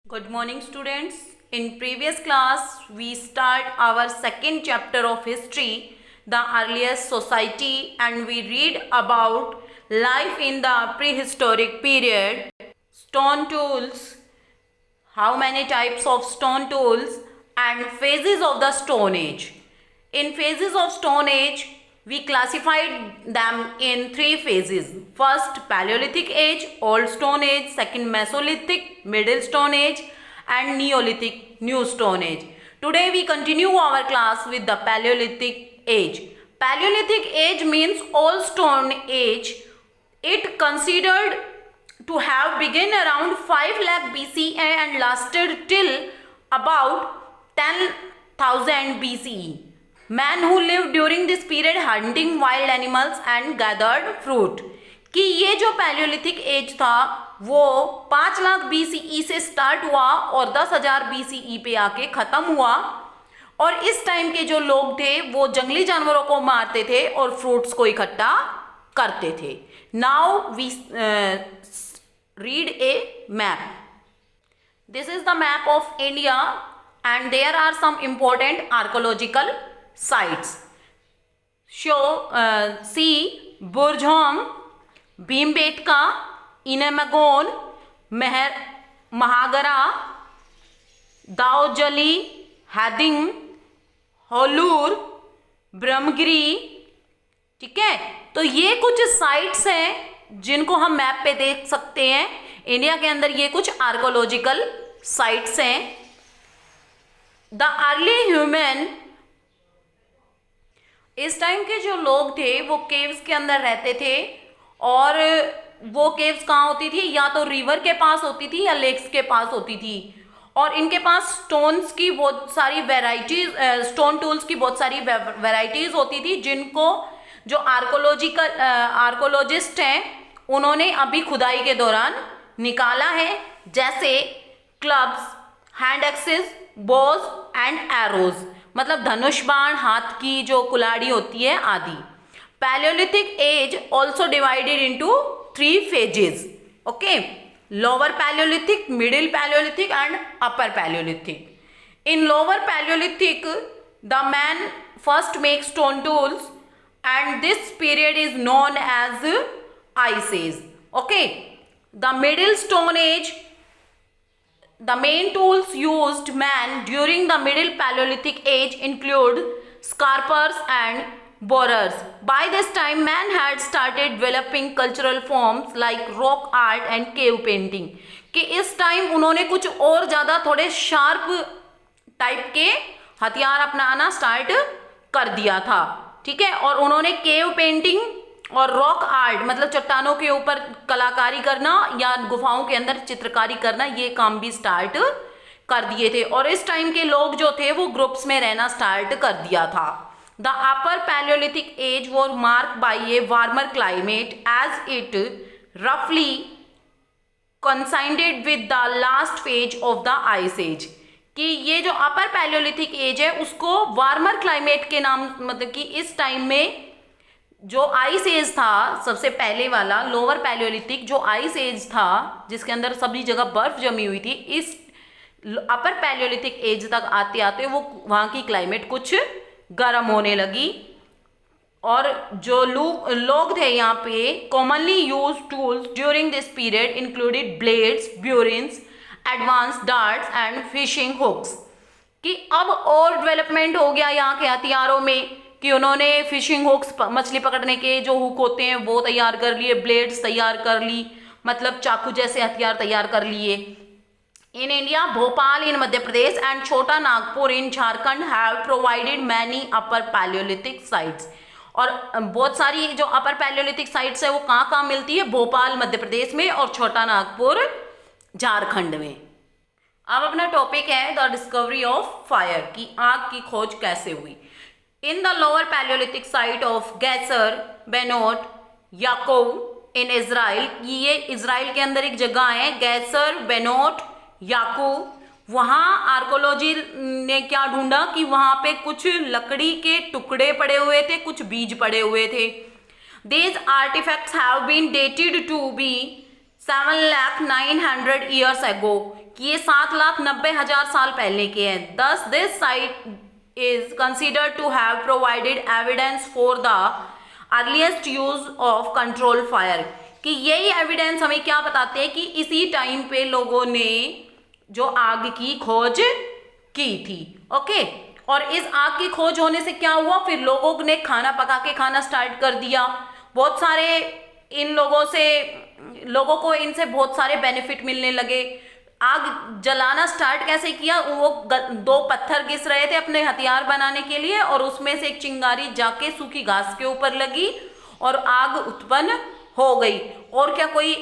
Good morning, students. In previous class, we start our second chapter of history, the earliest society, and we read about life in the prehistoric period, stone tools, how many types of stone tools, and phases of the Stone Age. In phases of Stone Age, we classified them in three phases. First, Paleolithic Age, Old Stone Age. Second, Mesolithic, Middle Stone Age, and Neolithic, New Stone Age. Today we continue our class with the Paleolithic Age. Paleolithic Age means Old Stone Age. It considered to have begun around 5 lakh BCE and lasted till about 10,000 BCE. Man who lived during this period hunting wild animals and gathered fruit. कि ये जो Palaeolithic as था वो 5 lakh BCE से start हुआ और 10,000 BCE पे आके ख़त्म हुआ। और इस टाइम के जो लोग थे वो जंगली जानवरों को मारते थे और फ्रूट्स को इकट्ठा करते थे। Now we read a map. This is the map of India and there are some important archaeological sites. See Burjhom, Bhimbetka, Inemagon, Mahagara, Daojali, Hading, Holur, Brahmagiri. ठीक है, तो ये कुछ साइट्स हैं जिनको हम मैप पे देख सकते हैं। इंडिया के अंदर ये कुछ आर्कोलॉजिकल साइट्स हैं। द अर्ली ह्यूमन, इस टाइम के जो लोग थे वो केव्स के अंदर रहते थे और वो केव्स कहाँ होती थी, या तो रिवर के पास होती थी या लेक्स के पास होती थी। और इनके पास स्टोन्स की बहुत सारी वेराइटीज, स्टोन टूल्स की बहुत सारी वेराइटीज होती थी जिनको जो आर्कोलॉजिस्ट हैं उन्होंने अभी खुदाई के दौरान निकाला है, जैसे clubs, hand axes, bows and arrows, मतलब धनुष बाण, हाथ की जो कुल्हाड़ी होती है आदि। Palaeolithic age also divided into 3 phases. Okay, lower Palaeolithic, middle Palaeolithic and upper Palaeolithic. In lower Paleolithic, the man first makes stone tools and this period is known as Ice Age. Okay, the Middle Stone Age, the main tools used man during the Middle Paleolithic age include scarpers and borers. By this time, man had started developing cultural forms like rock art and cave painting. कि इस time उन्होंने कुछ और ज़्यादा थोड़े sharp type के हथियार अपनाना स्टार्ट कर दिया था। ठीक है, और उन्होंने केव पेंटिंग और रॉक आर्ट, मतलब चट्टानों के ऊपर कलाकारी करना या गुफाओं के अंदर चित्रकारी करना, ये काम भी स्टार्ट कर दिए थे। और इस टाइम के लोग जो थे वो ग्रुप्स में रहना स्टार्ट कर दिया था। The upper Palaeolithic age was marked by a warmer climate as it रफली coincided with the last phase of the ice age. कि ये जो अपर पैलियोलिथिक एज है उसको वार्मर क्लाइमेट के नाम, मतलब कि इस टाइम में जो आइस एज था सबसे पहले वाला, लोअर पैलियोलिथिक जो आइस एज था जिसके अंदर सभी जगह बर्फ जमी हुई थी, इस अपर पैलियोलिथिक एज तक आते आते वो वहाँ की क्लाइमेट कुछ गर्म होने लगी। और जो लोग थे यहाँ पे commonly use tools during this period included blades, burins, advance darts and fishing hooks. कि अब और डेवलपमेंट हो गया यहाँ के हथियारों में कि उन्होंने फिशिंग हुक्स, मछली पकड़ने के जो हुक होते हैं वो तैयार कर लिए, ब्लेड्स तैयार कर ली, मतलब चाकू जैसे हथियार तैयार कर लिए। In India, Bhopal in Madhya Pradesh and Chhota Nagpur in Jharkhand have provided many upper palaeolithic sites. और बहुत सारी जो अपर पैलियोलिथिक साइट्स है वो कहाँ मिलती है, भोपाल मध्य प्रदेश में और छोटा नागपुर झारखंड में। अब अपना टॉपिक है द डिस्कवरी ऑफ फायर, की आग की खोज कैसे हुई। In the lower palaeolithic site of Gesher, Benot, Ya'aqov in Israel, ये इज़राइल के अंदर एक जगह है गैसर, बेनोट, याकूब। वहाँ आर्कोलॉजी ने क्या ढूंढा कि वहाँ पे कुछ लकड़ी के टुकड़े पड़े हुए थे, कुछ बीज पड़े हुए थे। These artifacts have been dated to be 7,900,000 years ago. कि ये 7,90,000 साल पहले के हैं। Thus this site is considered to have provided evidence for the earliest use of control fire, कि यही एविडेंस हमें क्या बताते हैं कि इसी टाइम पे लोगों ने जो आग की खोज की थी। ओके, और इस आग की खोज होने से क्या हुआ, फिर लोगों ने खाना पका के खाना स्टार्ट कर दिया। बहुत सारे लोगों को इनसे बहुत सारे बेनिफिट मिलने लगे। आग जलाना स्टार्ट कैसे किया, वो 2 पत्थर घिस रहे थे अपने हथियार बनाने के लिए, और उसमें से एक चिंगारी जाके सूखी घास के ऊपर लगी और आग उत्पन्न हो गई। और क्या कोई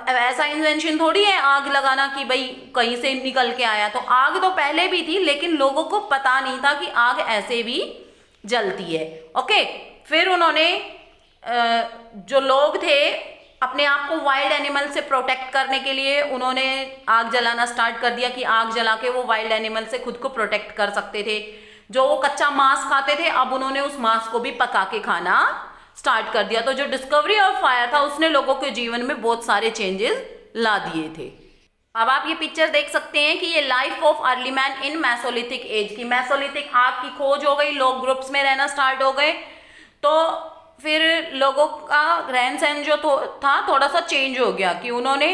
ऐसा इन्वेंशन थोड़ी है आग लगाना कि भाई कहीं से निकल के आया, तो आग तो पहले भी थी, लेकिन लोगों को पता नहीं था कि आग ऐसे भी जलती है। ओके, फिर उन्होंने जो लोग थे अपने आप को वाइल्ड एनिमल से प्रोटेक्ट करने के लिए उन्होंने आग जलाना स्टार्ट कर दिया, कि आग जला के वो वाइल्ड एनिमल से खुद को प्रोटेक्ट कर सकते थे। जो वो कच्चा मांस खाते थे, अब उन्होंने उस मांस को भी पका के खाना स्टार्ट कर दिया। तो जो डिस्कवरी ऑफ फायर था उसने लोगों के जीवन में बहुत सारे चेंजेस ला दिए थे। अब आप ये पिक्चर देख सकते हैं कि ये life of early man in Mesolithic age की, मेसोलिथिक आग की खोज हो गई, लोग ग्रुप्स में रहना स्टार्ट हो गए, तो फिर लोगों का रहन सहन जो था थोड़ा सा चेंज हो गया, कि उन्होंने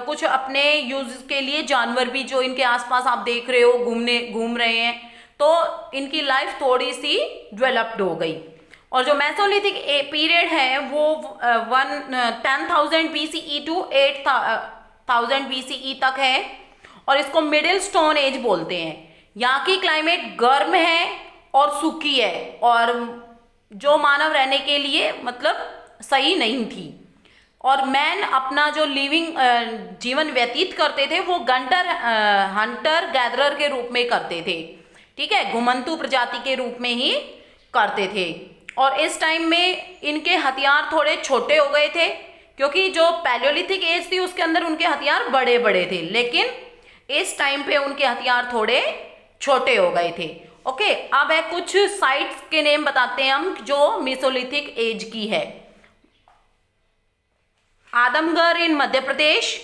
कुछ अपने यूज के लिए जानवर भी जो इनके आसपास आप देख रहे हो घूम रहे हैं, तो इनकी लाइफ थोड़ी सी डेवलप्ड हो गई। और जो मेसोलिथिक पीरियड है वो 10,000 BCE टू 8,000 BCE तक है, और इसको मिडिल स्टोन एज बोलते हैं। यहाँ की क्लाइमेट गर्म है और सूखी है, और जो मानव रहने के लिए मतलब सही नहीं थी। और मैन अपना जो जीवन व्यतीत करते थे वो हंटर गैदरर के रूप में करते थे, ठीक है, घुमंतु प्रजाति के रूप में ही करते थे। और इस टाइम में इनके हथियार थोड़े छोटे हो गए थे, क्योंकि जो पैलियोलिथिक एज थी उसके अंदर उनके हथियार बड़े बड़े थे, लेकिन इस टाइम पे उनके हथियार थोड़े छोटे हो गए थे। ओके, अब है कुछ साइट्स के नेम बताते हैं हम जो मेसोलिथिक एज की है। Adamgarh in Madhya Pradesh,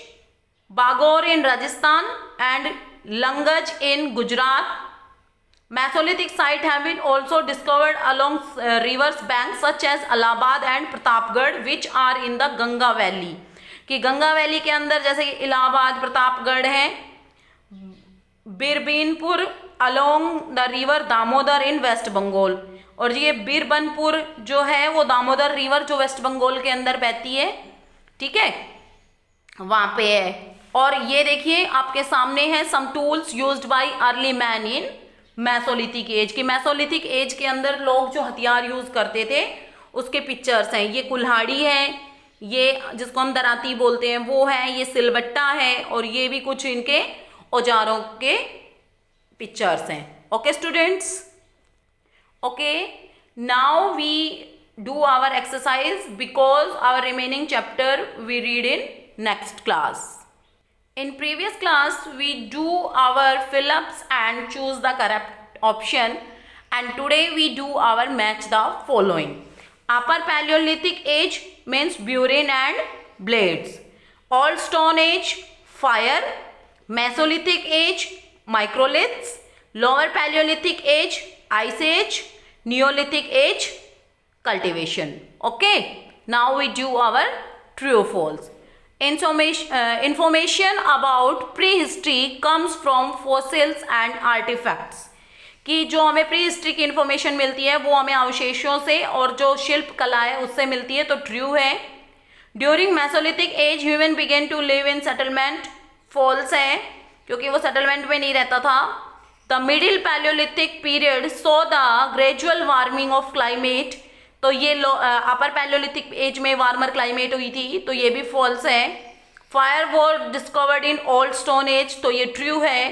Bagor in Rajasthan and Langhnaj in Gujarat. Mesolithic site have been also discovered along rivers banks such as Allahabad and Pratapgarh which are in the Ganga Valley, कि गंगा वैली के अंदर जैसे कि इलाहाबाद, प्रतापगढ़ है, Birbhanpur along the river Damodar in West Bengal, और ये बिरबनपुर जो है वो दामोदर रिवर जो वेस्ट बंगाल के अंदर बहती है, ठीक है, वहाँ पे है। और ये देखिए आपके सामने है some tools used by early man in Mesolithic age, की मेसोलिथिक एज के अंदर लोग जो हथियार यूज करते थे उसके पिक्चर्स हैं। ये कुल्हाड़ी है, ये जिसको हम दराती बोलते हैं वो है, ये सिलबट्टा है, और ये भी कुछ इनके औजारों के पिक्चर्स हैं। Okay students, okay, now we do our exercise because our remaining chapter we read in next class. In previous class we do our fill-ups and choose the correct option, and today we do our match the following. Upper Paleolithic age means Burin and blades. Old Stone Age fire. Mesolithic age microliths. Lower Paleolithic age ice age. Neolithic age cultivation. Okay, now we do our true or false. Information about prehistory comes from fossils and artifacts, कि जो हमें प्रीहिस्ट्री की information मिलती है वो हमें अवशेषों से और जो शिल्प कला है उससे मिलती है, तो ट्रू है. During Mesolithic age human began to live in settlement, false है क्योंकि वो सेटलमेंट में नहीं रहता था. The middle Palaeolithic period saw the gradual warming of climate, तो ये अपर पैलियोलिथिक एज में वार्मर क्लाइमेट हुई थी, तो ये भी फॉल्स है. Fire was discovered in old stone age, तो ये ट्रू है.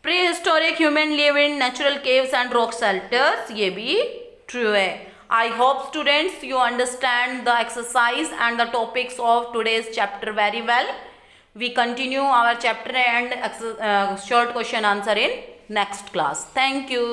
Prehistoric human live in natural caves and rock shelters, ये भी ट्रू है. I hope students you understand the exercise and the topics of today's chapter very well. We continue our chapter and short question answer in next class. Thank you.